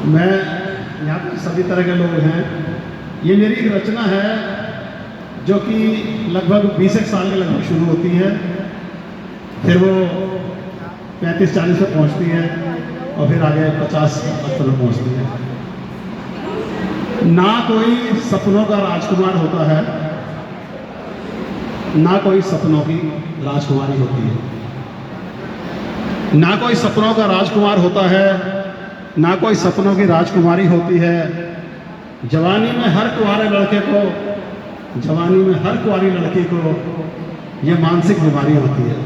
मैं यहाँ पर सभी तरह के लोग हैं। ये मेरी एक रचना है जो कि लगभग 20 एक साल के लगभग शुरू होती है, फिर वो 35-40 पे पहुँचती है और फिर आगे 50 पर पहुँचती है। ना कोई सपनों का राजकुमार होता है, ना कोई सपनों की राजकुमारी होती है। ना कोई सपनों का राजकुमार होता है, ना कोई सपनों की राजकुमारी होती है। जवानी में हर कुंवारे लड़के को, जवानी में हर कुंवारी लड़की को ये मानसिक बीमारी होती है।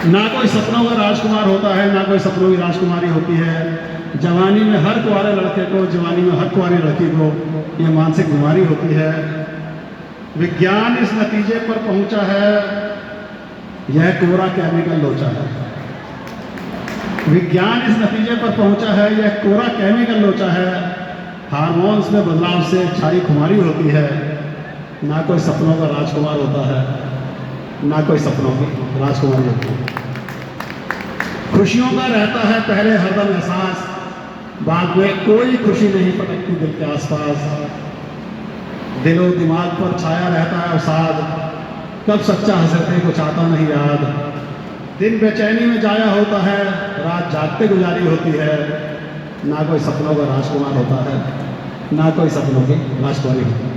ना कोई सपनों का राजकुमार होता है, ना कोई सपनों की राजकुमारी होती है। जवानी में हर कुंवारे लड़के को, जवानी में हर कुंवारी लड़की को ये मानसिक बीमारी होती है। विज्ञान इस नतीजे पर पहुंचा है, यह कोरा केमिकल लोचा है। विज्ञान इस नतीजे पर पहुंचा है, यह कोरा केमिकल लोचा है। हार्मोन्स में बदलाव से छाई खुमारी होती है। ना कोई सपनों का राजकुमार होता है, ना कोई सपनों की राजकुमारी होती है। खुशियों का रहता है पहले हरदम एहसास, बाद में कोई खुशी नहीं पटकती दिल के आसपास। दिलो दिमाग पर छाया रहता है अवसाद, कब सच्चा हंसते कुछ आता नहीं याद। दिन बेचैनी में जाया होता है, रात जागते गुजारी होती है। ना कोई सपनों का राजकुमार होता है, ना कोई सपनों की राजकुमारी होती है।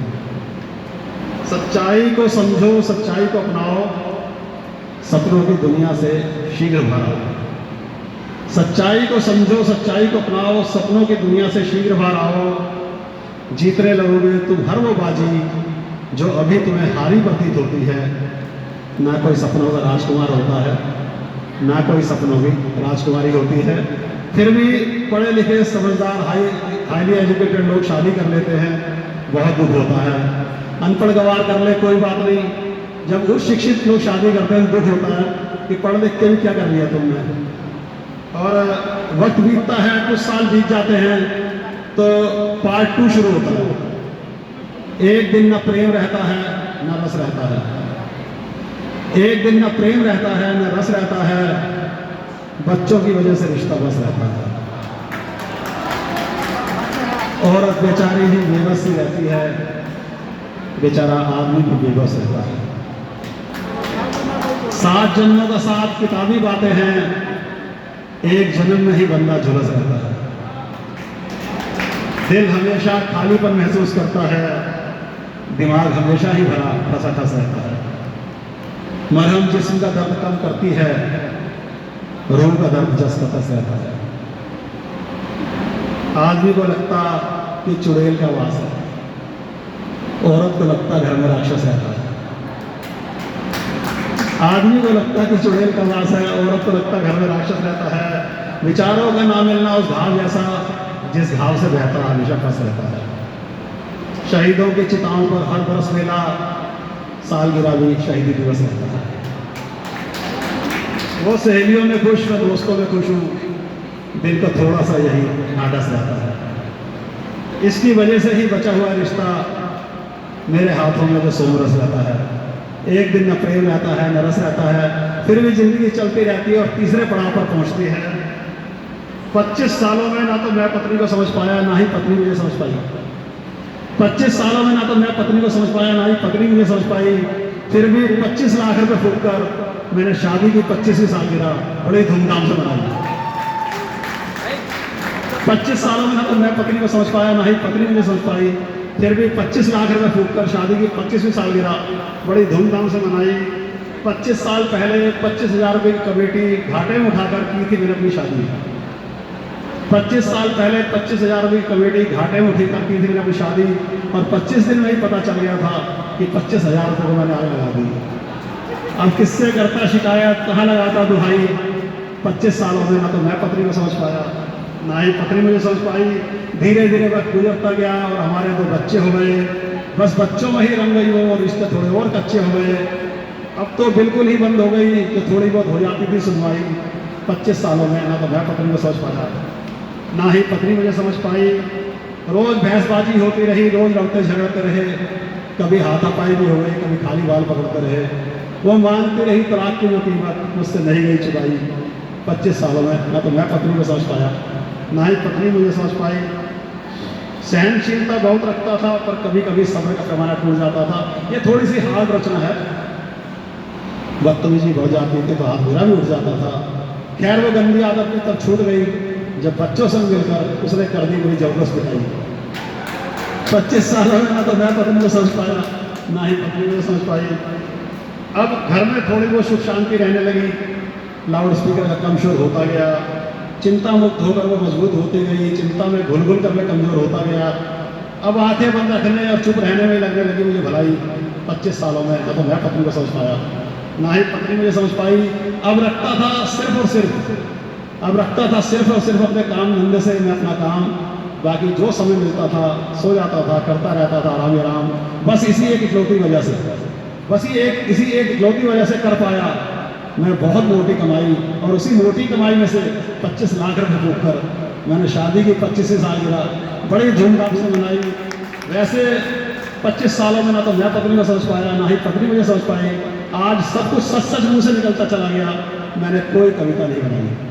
सच्चाई को समझो, सच्चाई को अपनाओ, सपनों की दुनिया से शीघ्र बाहर आओ। सच्चाई को समझो, सच्चाई को अपनाओ, सपनों की दुनिया से शीघ्र बाहर आओ। जीतने लगोगे तुम हर वो बाजी जो अभी तुम्हें हारी प्रतीत होती है। ना कोई सपनों का राजकुमार होता है, ना कोई सपनों की राजकुमारी होती है। फिर भी पढ़े लिखे समझदार हाईली एजुकेटेड लोग शादी कर लेते हैं, बहुत दुख होता है। अनपढ़ गवार कर ले कोई बात नहीं, जब उस शिक्षित लोग शादी करते हैं दुख होता है कि पढ़ लिख के भी क्या कर लिया तुमने। और वक्त बीतता है, कुछ साल बीत जाते हैं तो पार्ट 2 शुरू होता है। एक दिन न प्रेम रहता है, न रस रहता है। एक दिन न प्रेम रहता है, न रस रहता है। बच्चों की वजह से रिश्ता बस रहता है। औरत बेचारी ही बेबस सी रहती है, बेचारा आदमी भी बेबस रहता है। 7 जन्मों का साथ किताबी बातें हैं, एक जन्म में ही बंदा झुलस रहता है। दिल हमेशा खालीपन महसूस करता है, दिमाग हमेशा ही भरा ठसा ठस रहता है। मरहम जिस्म का दर्द कम करती है, रूह का दर्द जस का तस रहता है। आदमी को लगता कि चुड़ैल का वास है, औरत को लगता घर में राक्षस रहता है। आदमी को लगता कि चुड़ैल का वास है, औरत को लगता घर में राक्षस रहता है। विचारों का ना मिलना उस घाव जैसा, जिस घाव से बहता हमेशा फंस रहता है। शहीदों की चिताओं पर हर बरस मेला, सालगिरह भी शहीदी दिवस रहता है। वो सहेलियों में खुश, मैं दोस्तों में खुश हूँ, दिल को थोड़ा सा यही नाडस रहता है। इसकी वजह से ही बचा हुआ रिश्ता मेरे हाथों में जो सोमरस रहता है। एक दिन न प्रेम रहता है, न रस रहता है, फिर भी जिंदगी चलती रहती है और तीसरे पड़ाव पर पहुंचती है। 25 सालों में ना तो मैं पत्नी को समझ पाया, ना ही पत्नी मुझे समझ पाई। 25 सालों में ना तो मैं पत्नी को समझ पाया, ना ही पत्नी मुझे समझ पाई। फिर भी 25 लाख रुपए फूंक कर मैंने शादी की 25वीं सालगिरह बड़ी धूमधाम से मनाई। 25 सालों में ना तो मैं पत्नी को समझ पाया, ना ही पत्नी मुझे समझ पाई। फिर भी 25 लाख रुपए फूंक कर शादी की 25वीं सालगिरह बड़ी धूमधाम से मनाई। 25 साल पहले 25,000 रुपये की कमेटी घाटे में उठाकर की थी मैंने अपनी शादी। 25 साल पहले 25,000 रुपये की कमेटी घाटे में उठाकर की थी मैंने अपनी शादी, और 25 दिन में ही पता चल गया था कि 25,000 रुपये को मैंने आग लगा दी। अब किससे करता शिकायत, कहाँ लगाता दुहाई। 25 सालों में ना तो मैं पत्नी को समझ पाया, ना ही पत्नी मुझे समझ पाई। धीरे धीरे वक्त गुजरता गया और हमारे 2 बच्चे हो गए। बस बच्चों में ही रंग गई वो, और रिश्ते थोड़े और कच्चे हो गए। अब तो बिल्कुल ही बंद हो गई, तो थोड़ी बहुत हो जाती थी सुनवाई। 25 सालों में ना तो मैं पत्नी को समझ पाया, ना ही पत्नी मुझे समझ पाई। रोज बहसबाजी होती रही, रोज लड़ते झगड़ते रहे, कभी हाथापाई भी हो गई, कभी खाली बाल पकड़ते रहे। वो मानती रही तलाक की जो कीमत मुझसे नहीं गई चुकाई। 25 सालों में ना तो मैं पत्नी को समझ पाया, ना ही पत्नी मुझे समझ पाई। सहनशीलता बहुत रखता था, पर कभी कभी सब्र का पैमाना टूट जाता था। ये थोड़ी सी हार्ड रचना है, बदतमीजी बढ़ जाती थी तो हाथ मेरा भी उठ जाता था। खैर वो गंदी आदत भी तब छूट गई जब बच्चों से मिलकर उसने कर दी मेरी जबरदस्त पिटाई। 25 सालों में ना तो मैं पत्नी को समझ पाया, ना ही पत्नी मुझे समझ पाई। अब घर में थोड़ी बहुत सुख शांति रहने लगी, लाउड स्पीकर का कम शोर होता गया, चिंता मुक्त होकर वो मजबूत होती गई, चिंता में घुल घुल कर मैं कमज़ोर होता गया। अब आंखें बंद रखने और चुप रहने में लगने लगी मुझे भलाई। 25 सालों में ना तो मैं पत्नी को समझ पाया, ना ही पत्नी मुझे समझ पाई। अब रखता था सिर्फ और सिर्फ अपने काम धंधे से मैं अपना काम, बाकी जो समय मिलता था सो जाता था, करता रहता था आराम आराम। बस इसी एक इकलौती वजह से कर पाया मैं बहुत मोटी कमाई, और उसी मोटी कमाई में से 25 लाख रुपए फूक कर मैंने शादी की 25 सालगिरह बड़ी धूमधाम से मनाई। वैसे 25 सालों में ना तो मैं पत्नी को समझ पाया, ना ही पत्नी मुझे समझ पाई। आज सब कुछ सच सच मुंह से निकलता चला गया, मैंने कोई कविता नहीं बनाई।